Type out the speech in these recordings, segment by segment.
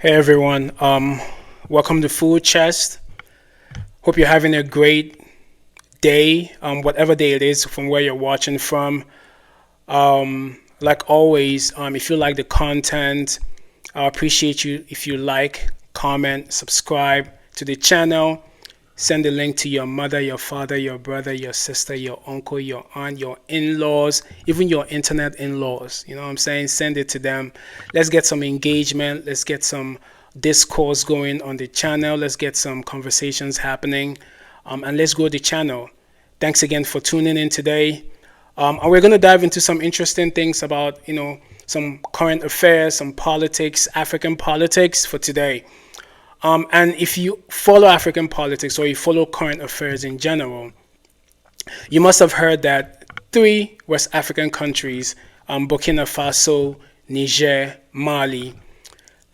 Hey everyone, welcome to Food Chest. Hope you're having a great day, whatever day it is from where you're watching from. Like always, if you like the content, I appreciate you if you like, comment, subscribe to the channel. Send the link to your mother, your father, your brother, your sister, your uncle, your aunt, your in-laws, even your internet in-laws. You know what I'm saying? Send it to them. Let's get some engagement. Let's get some discourse going on the channel. Let's get some conversations happening. And let's grow the channel. Thanks again for tuning in today. And we're going to dive into some interesting things about, some current affairs, some politics, African politics for today. And if you follow African politics or you follow current affairs in general, you must have heard that three West African countries, Burkina Faso, Niger, Mali,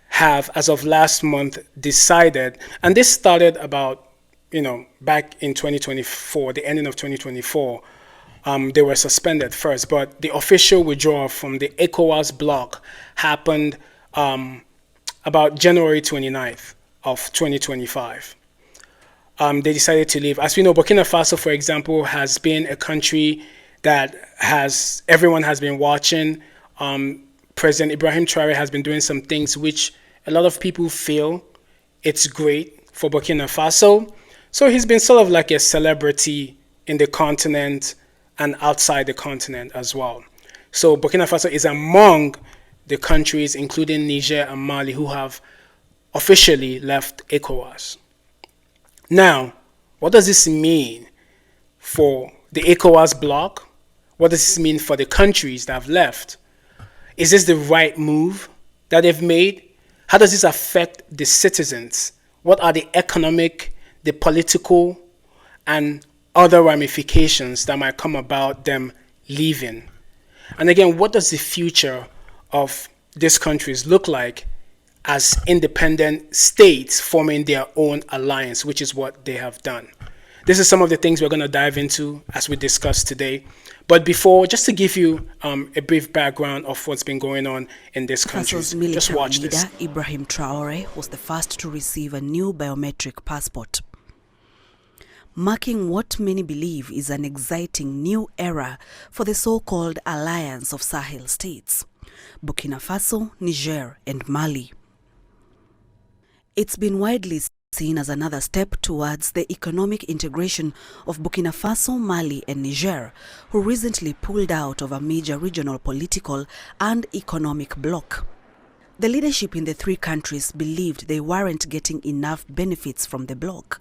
have, as of last month, decided, and this started about, back in 2024, the ending of 2024, they were suspended first, but the official withdrawal from the ECOWAS bloc happened about January 29th. Of 2025. They decided to leave. As we know, Burkina Faso, for example, has been a country that everyone has been watching. President Ibrahim Traore has been doing some things which a lot of people feel it's great for Burkina Faso. So he's been sort of like a celebrity in the continent and outside the continent as well. So Burkina Faso is among the countries, including Niger and Mali, who have officially left ECOWAS. Now, what does this mean for the ECOWAS bloc? What does this mean for the countries that have left? Is this the right move that they've made? How does this affect the citizens? What are the economic, the political, and other ramifications that might come about them leaving? And again, what does the future of these countries look like as independent states forming their own alliance, which is what they have done? This is some of the things we're going to dive into as we discuss today. But before, just to give you a brief background of what's been going on in this country, just watch this. Ibrahim Traore was the first to receive a new biometric passport, marking what many believe is an exciting new era for the so-called alliance of Sahel states, Burkina Faso, Niger, and Mali. It's been widely seen as another step towards the economic integration of Burkina Faso, Mali, and Niger, who recently pulled out of a major regional political and economic bloc. The leadership in the three countries believed they weren't getting enough benefits from the bloc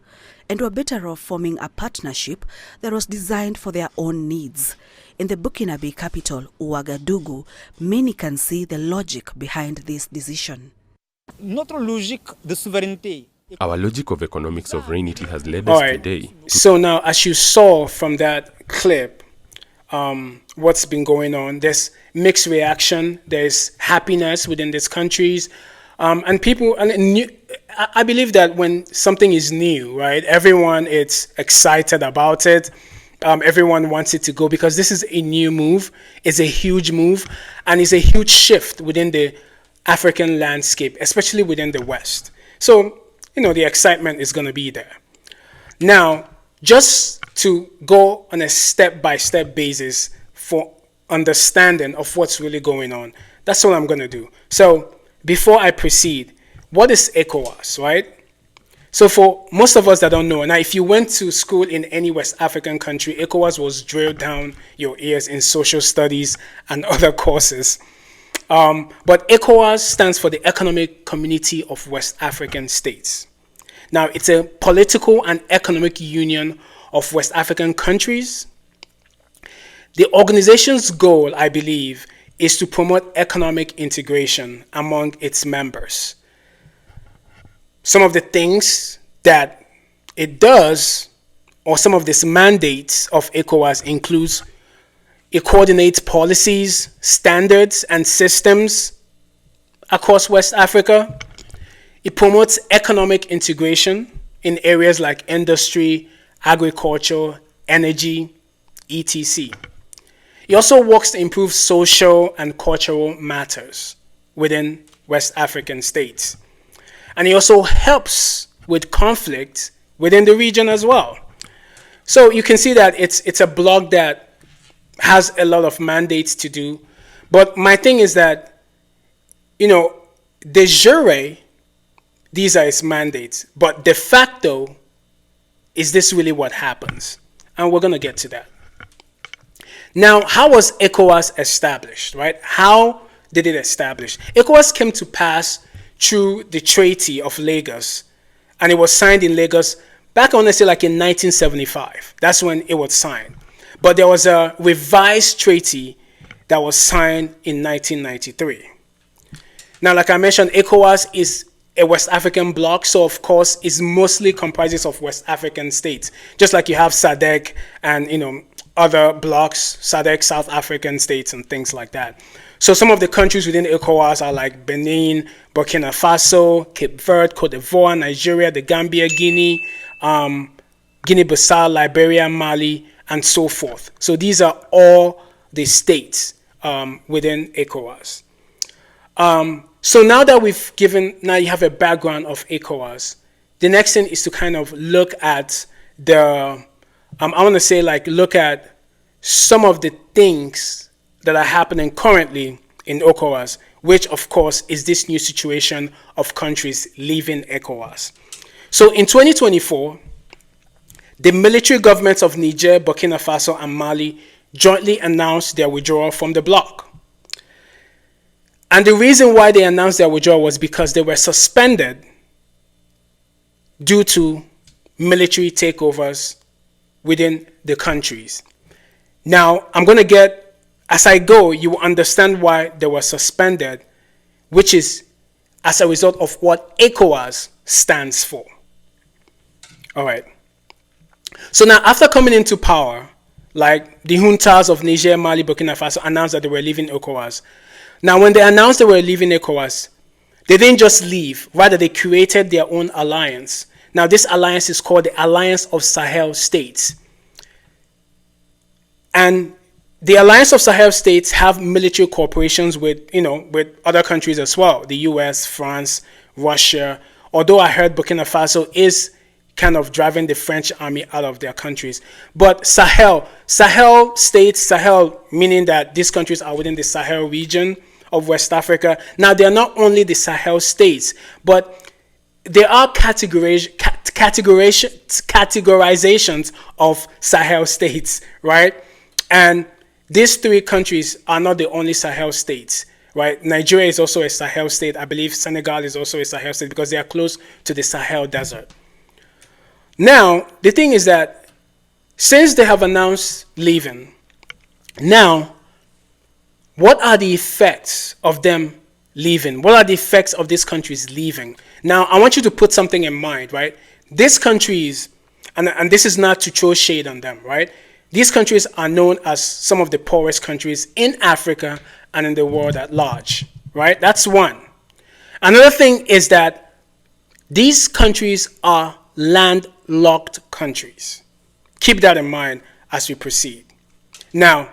and were better off forming a partnership that was designed for their own needs. In the Burkinabe capital, Ouagadougou, many can see the logic behind this decision. Our logic of economic sovereignty has led us today. So now, as you saw from that clip, what's been going on, there's mixed reaction, there's happiness within these countries, and people, I believe that when something is new, right, everyone is excited about it. Everyone wants it to go because this is a new move, it's a huge move, and it's a huge shift within the African landscape, especially within the West. So, the excitement is going to be there. Now, just to go on a step-by-step basis for understanding of what's really going on, that's what I'm going to do. So, before I proceed, what is ECOWAS, right? So for most of us that don't know, now if you went to school in any West African country, ECOWAS was drilled down your ears in social studies and other courses. But ECOWAS stands for the Economic Community of West African States. Now, it's a political and economic union of West African countries. The organization's goal, I believe, is to promote economic integration among its members. Some of the things that it does, or some of these mandates of ECOWAS includes it coordinates policies, standards, and systems across West Africa. It promotes economic integration in areas like industry, agriculture, energy, etc. It also works to improve social and cultural matters within West African states. and it also helps with conflict within the region as well. So you can see that it's a bloc that has a lot of mandates to do. But my thing is that, de jure, these are its mandates. But de facto, is this really what happens? And we're going to get to that. Now, how was ECOWAS established, right? How did it establish? ECOWAS came to pass through the Treaty of Lagos, and it was signed in Lagos back, I want to say, like in 1975. That's when it was signed. But there was a revised treaty that was signed in 1993. Now, like I mentioned, ECOWAS is a West African bloc, so of course it mostly comprises of West African states, just like you have SADC and other blocs, SADC, South African states and things like that. So some of the countries within ECOWAS are like Benin, Burkina Faso, Cape Verde, Cote d'Ivoire, Nigeria, the Gambia, Guinea, Guinea-Bissau, Liberia, Mali, and so forth. So these are all the states within ECOWAS. So now that now you have a background of ECOWAS, the next thing is to kind of look at I want to say look at some of the things that are happening currently in ECOWAS, which of course is this new situation of countries leaving ECOWAS. So in 2024, the military governments of Niger, Burkina Faso, and Mali jointly announced their withdrawal from the bloc. And the reason why they announced their withdrawal was because they were suspended due to military takeovers within the countries. Now, I'm going to get, as I go, you will understand why they were suspended, which is as a result of what ECOWAS stands for. All right. So now, after coming into power, like the juntas of Niger, Mali, Burkina Faso announced that they were leaving ECOWAS. Now, when they announced they were leaving ECOWAS, they didn't just leave. Rather, they created their own alliance. Now, this alliance is called the Alliance of Sahel States. And the Alliance of Sahel States have military cooperations with other countries as well. The US, France, Russia. Although I heard Burkina Faso is kind of driving the French army out of their countries. But Sahel states, Sahel meaning that these countries are within the Sahel region of West Africa. Now, they are not only the Sahel states, but there are categorizations of Sahel states, right? And these three countries are not the only Sahel states, right? Nigeria is also a Sahel state. I believe Senegal is also a Sahel state because they are close to the Sahel desert. Now, the thing is that since they have announced leaving, now, what are the effects of them leaving? What are the effects of these countries leaving? Now, I want you to put something in mind, right? These countries, and this is not to throw shade on them, right? These countries are known as some of the poorest countries in Africa and in the world at large, right? That's one. Another thing is that these countries are landlocked countries. Keep that in mind as we proceed. Now,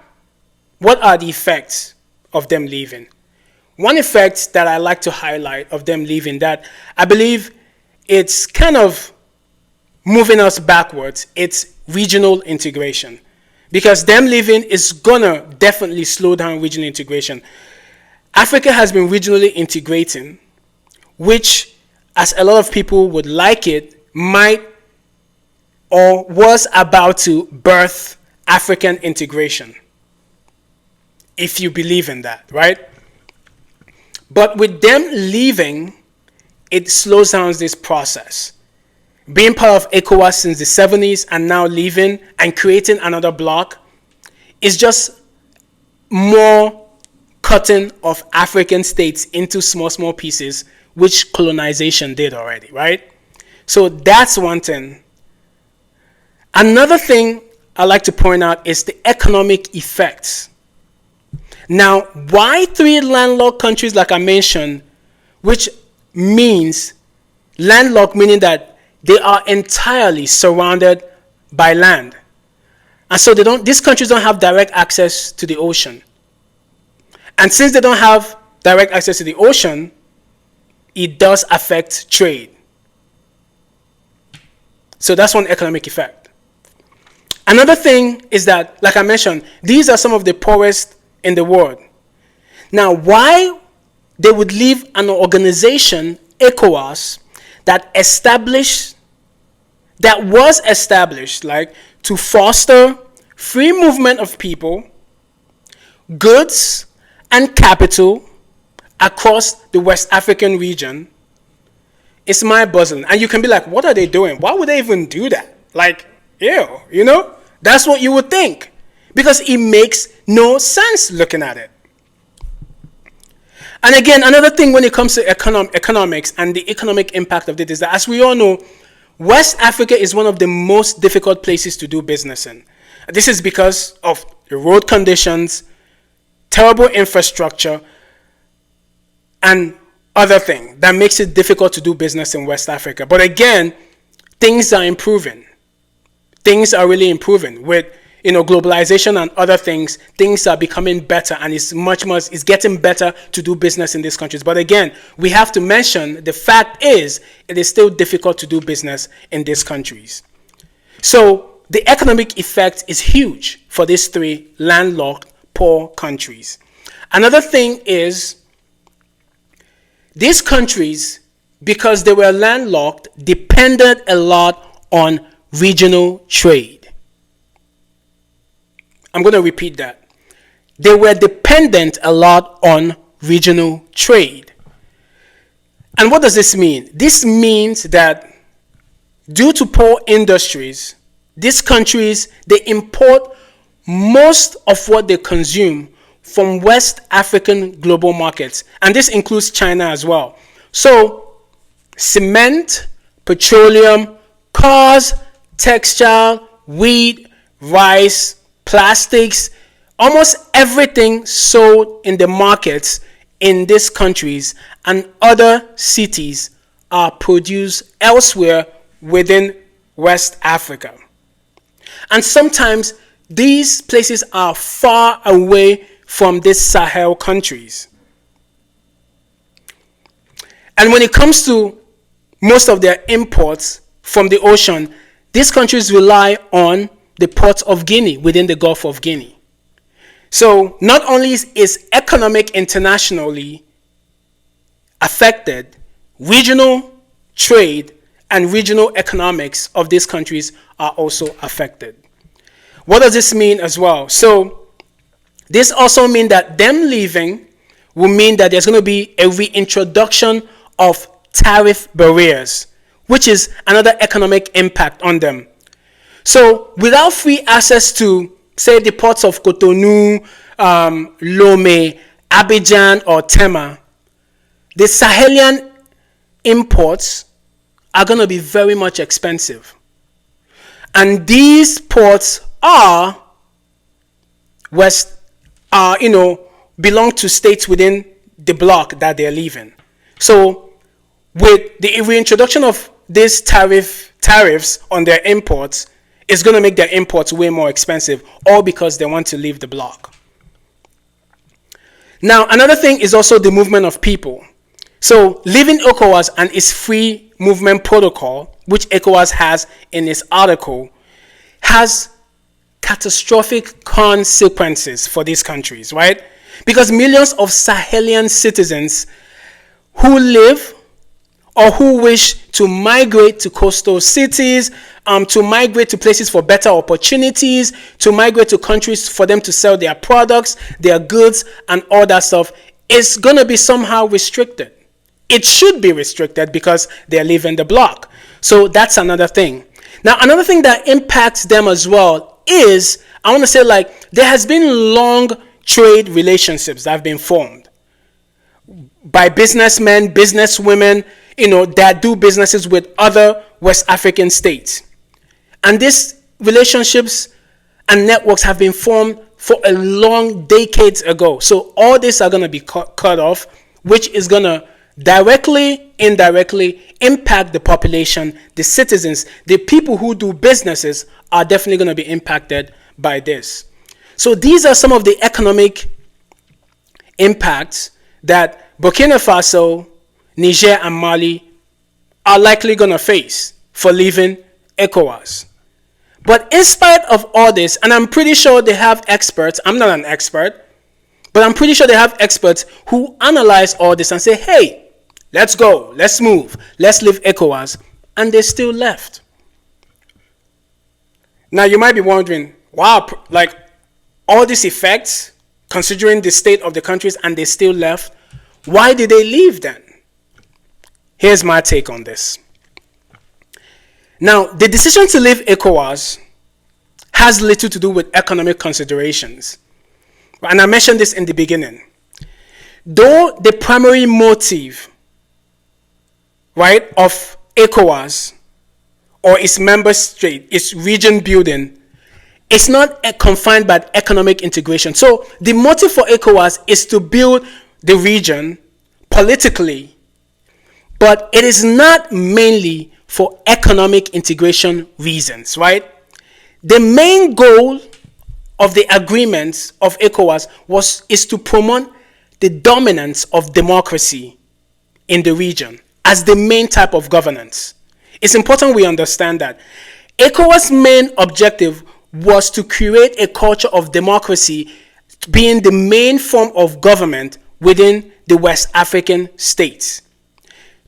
what are the effects of them leaving? One effect that I like to highlight of them leaving that I believe it's kind of moving us backwards, it's regional integration. Because them leaving is gonna definitely slow down regional integration. Africa has been regionally integrating, which, as a lot of people would like it, might or was about to birth African integration, if you believe in that, right? But with them leaving, it slows down this process. Being part of ECOWAS since the 70s and now leaving and creating another bloc is just more cutting of African states into small pieces, which colonization did already, right? So that's one thing. Another thing I like to point out is the economic effects. Now, why three landlocked countries like I mentioned, which means landlocked meaning that they are entirely surrounded by land. And so these countries don't have direct access to the ocean. And since they don't have direct access to the ocean, it does affect trade. So that's one economic effect. Another thing is that, like I mentioned, these are some of the poorest in the world. Now, why they would leave an organization, ECOWAS, that was established like to foster free movement of people, goods, and capital across the West African region, it's mind-boggling. And you can be like, what are they doing? Why would they even do that? Like, ew, you know? That's what you would think. Because it makes no sense looking at it. And again, another thing when it comes to economics and the economic impact of it is that, as we all know, West Africa is one of the most difficult places to do business in. This is because of the road conditions, terrible infrastructure, and other thing that makes it difficult to do business in West Africa. But again, things are improving. Things are really improving with globalization and other things. Things are becoming better, and it's getting better to do business in these countries. But again, we have to mention the fact is it is still difficult to do business in these countries. So the economic effect is huge for these three landlocked, poor countries. Another thing is these countries, because they were landlocked, depended a lot on regional trade. I'm going to repeat that. They were dependent a lot on regional trade. And what does this mean? This means that due to poor industries, these countries, they import most of what they consume from West African global markets. And this includes China as well. So, cement, petroleum, cars, textile, wheat, rice, plastics, almost everything sold in the markets in these countries and other cities are produced elsewhere within West Africa. And sometimes these places are far away from these Sahel countries. And when it comes to most of their imports from the ocean, these countries rely on the port of Guinea within the Gulf of Guinea. So not only is economic internationally affected, regional trade and regional economics of these countries are also affected. What does this mean as well? So this also means that them leaving will mean that there's going to be a reintroduction of tariff barriers, which is another economic impact on them. So without free access to, say, the ports of Cotonou, Lomé, Abidjan, or Tema, the Sahelian imports are going to be very much expensive. And these ports belong to states within the bloc that they're leaving. So with the reintroduction of these tariffs on their imports, it's going to make their imports way more expensive, all because they want to leave the bloc. Now, another thing is also the movement of people. So, leaving ECOWAS and its free movement protocol, which ECOWAS has in its article, has catastrophic consequences for these countries, right? Because millions of Sahelian citizens who live or who wish to migrate to coastal cities, to migrate to places for better opportunities, to migrate to countries for them to sell their products, their goods, and all that stuff, is going to be somehow restricted. It should be restricted because they're leaving the bloc. So that's another thing. Now, another thing that impacts them as well is, I want to say, like, there has been long trade relationships that have been formed by businessmen, businesswomen, that do businesses with other West African states. And these relationships and networks have been formed for a long decades ago. So all these are going to be cut off, which is going to directly, indirectly impact the population, the citizens, the people who do businesses are definitely going to be impacted by this. So these are some of the economic impacts that Burkina Faso, Niger and Mali are likely going to face for leaving ECOWAS. But in spite of all this, and I'm pretty sure they have experts, I'm not an expert, but I'm pretty sure they have experts who analyze all this and say, hey, let's go, let's move, let's leave ECOWAS. And they still left. Now you might be wondering, wow, like all these effects, considering the state of the countries, and they still left, why did they leave then? Here's my take on this. Now, the decision to leave ECOWAS has little to do with economic considerations. And I mentioned this in the beginning. Though the primary motive, right, of ECOWAS or its member state, its region building, it's not confined by economic integration. So the motive for ECOWAS is to build the region politically, but it is not mainly for economic integration reasons, right? The main goal of the agreements of ECOWAS is to promote the dominance of democracy in the region as the main type of governance. It's important we understand that. ECOWAS' main objective was to create a culture of democracy being the main form of government within the West African states,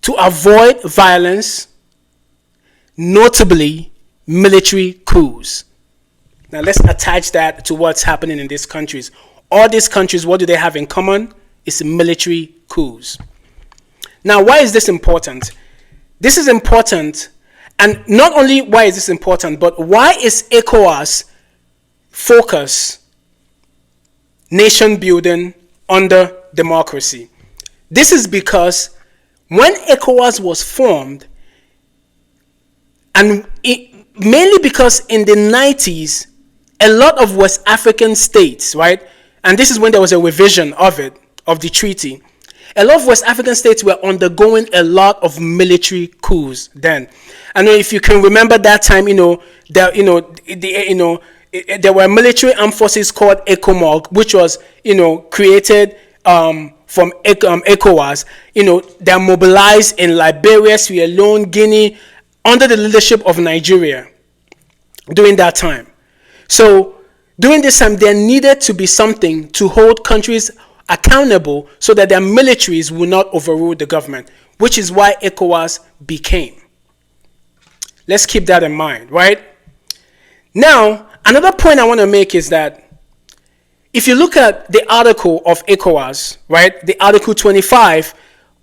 to avoid violence, notably military coups. Now let's attach that to what's happening in these countries. All these countries, what do they have in common? It's military coups. Now, why is this important? This is important, and not only why is this important, but why is ECOWAS focus nation building under democracy? This is because when ECOWAS was formed, and mainly because in the 90s, a lot of West African states, right, and this is when there was a revision of it, of the treaty, a lot of West African states were undergoing a lot of military coups then. And if you can remember that time, there were military armed forces called ECOMOG, which was, created from ECOWAS. They're mobilized in Liberia, Sierra Leone, Guinea, under the leadership of Nigeria during that time. So during this time, there needed to be something to hold countries accountable so that their militaries will not overrule the government, which is why ECOWAS became. Let's keep that in mind, right? Now, another point I want to make is that if you look at the article of ECOWAS, right, the Article 25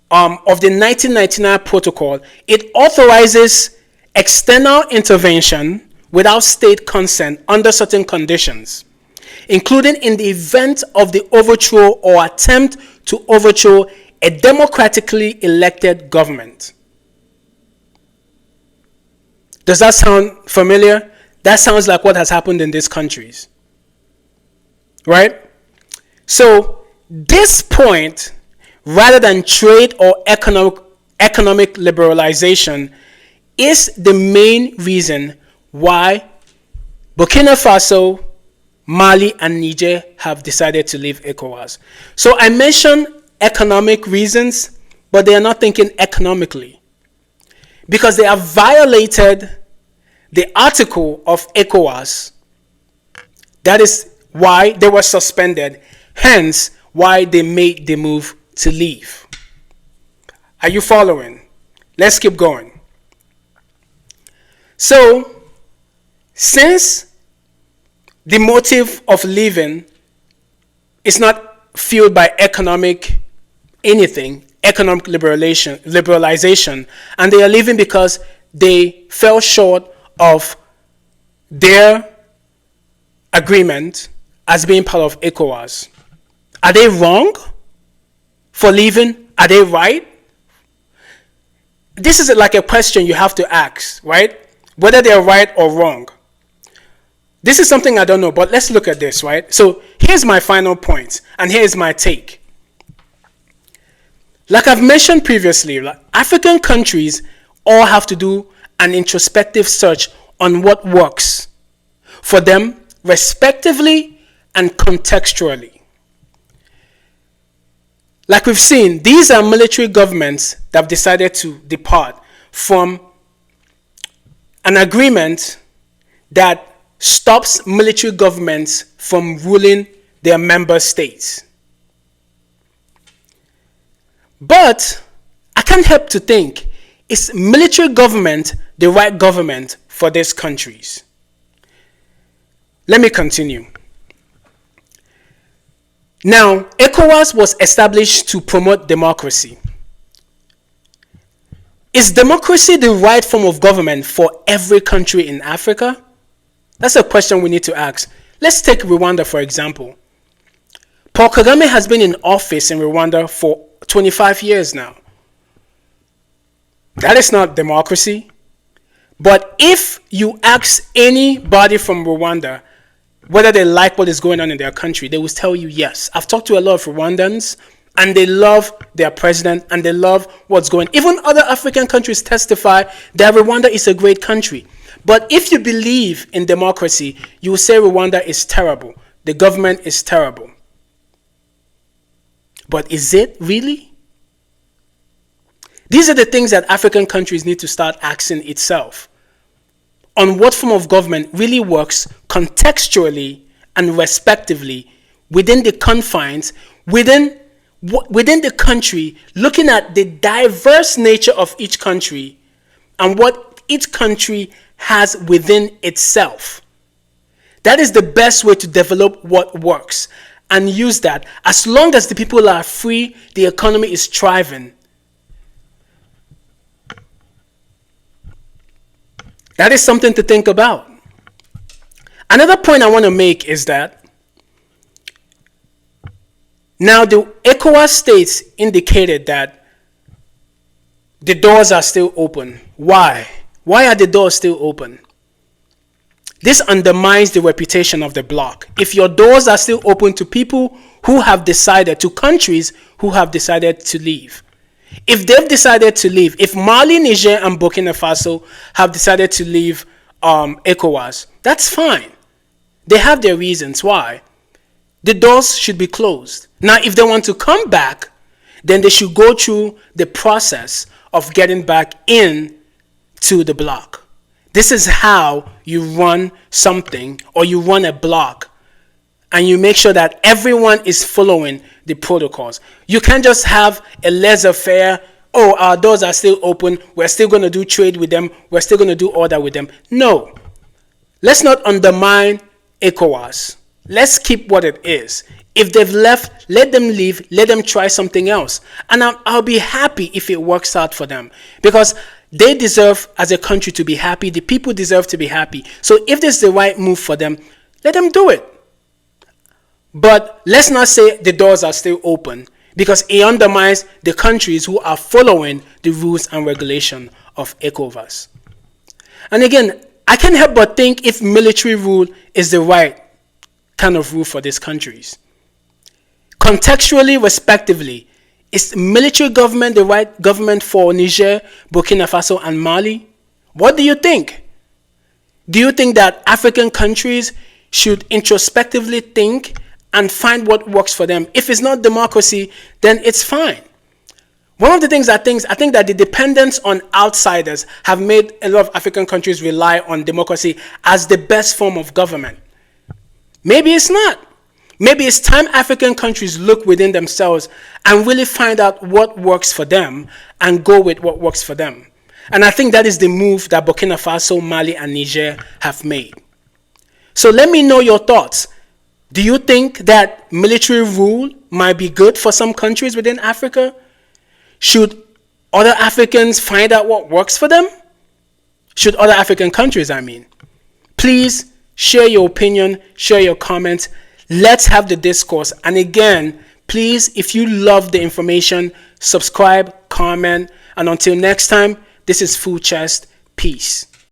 of the 1999 protocol, it authorizes external intervention without state consent under certain conditions, including in the event of the overthrow or attempt to overthrow a democratically elected government. Does that sound familiar? That sounds like what has happened in these countries, right? So this point, rather than trade or economic liberalization, is the main reason why Burkina Faso, Mali, and Niger have decided to leave ECOWAS. So I mentioned economic reasons, but they are not thinking economically, because they have violated the article of ECOWAS. That is why they were suspended, hence why they made the move to leave. Are you following? Let's keep going. So, since the motive of leaving is not fueled by economic liberalization, and they are leaving because they fell short of their agreement as being part of ECOWAS. Are they wrong for leaving? Are they right? This is like a question you have to ask, right? Whether they're right or wrong. This is something I don't know, but let's look at this, right? So here's my final point, and here's my take. Like I've mentioned previously, African countries all have to do an introspective search on what works for them respectively and contextually. Like we've seen, these are military governments that have decided to depart from an agreement that stops military governments from ruling their member states. But I can't help to think, is military government the right government for these countries? Let me continue. Now, ECOWAS was established to promote democracy. Is democracy the right form of government for every country in Africa? That's a question we need to ask. Let's take Rwanda, for example. Paul Kagame has been in office in Rwanda for 25 years now. That is not democracy. But if you ask anybody from Rwanda whether they like what is going on in their country, they will tell you yes. I've talked to a lot of Rwandans, and they love their president, and they love what's going on. Even other African countries testify that Rwanda is a great country. But if you believe in democracy, you will say Rwanda is terrible. The government is terrible. But is it really? These are the things that African countries need to start asking itself. On what form of government really works contextually and respectively within the confines, within the country, looking at the diverse nature of each country and what each country has within itself. That is the best way to develop what works and use that. As long as the people are free, the economy is thriving. That is something to think about. Another point I want to make is that now the ECOWAS states indicated that the doors are still open. Why? Why are the doors still open? This undermines the reputation of the bloc. If your doors are still open to people who have decided, to countries who have decided to leave. If they've decided to leave, if Mali, Niger, and Burkina Faso have decided to leave ECOWAS, that's fine. They have their reasons why. The doors should be closed. Now, if they want to come back, then they should go through the process of getting back in to the bloc. This is how you run something, or you run a bloc, and you make sure that everyone is following the protocols. You can't just have a laissez-faire, oh, our doors are still open, we're still going to do trade with them, we're still going to do all that with them. No. Let's not undermine ECOWAS. Let's keep what it is. If they've left, let them leave, let them try something else. And I'll be happy if it works out for them. Because they deserve, as a country, to be happy. The people deserve to be happy. So if this is the right move for them, let them do it. But let's not say the doors are still open, because it undermines the countries who are following the rules and regulation of ECOWAS. And again, I can't help but think if military rule is the right kind of rule for these countries. Contextually, respectively, is military government the right government for Niger, Burkina Faso, and Mali? What do you think? Do you think that African countries should introspectively think and find what works for them? If it's not democracy, then it's fine. One of the things I think that the dependence on outsiders have made a lot of African countries rely on democracy as the best form of government. Maybe it's not. Maybe it's time African countries look within themselves and really find out what works for them and go with what works for them. And I think that is the move that Burkina Faso, Mali, and Niger have made. So let me know your thoughts. Do you think that military rule might be good for some countries within Africa? Should other Africans find out what works for them? Should other African countries, I mean. Please share your opinion, share your comments. Let's have the discourse. And again, please, if you love the information, subscribe, comment, and until next time, this is Full Chest. Peace.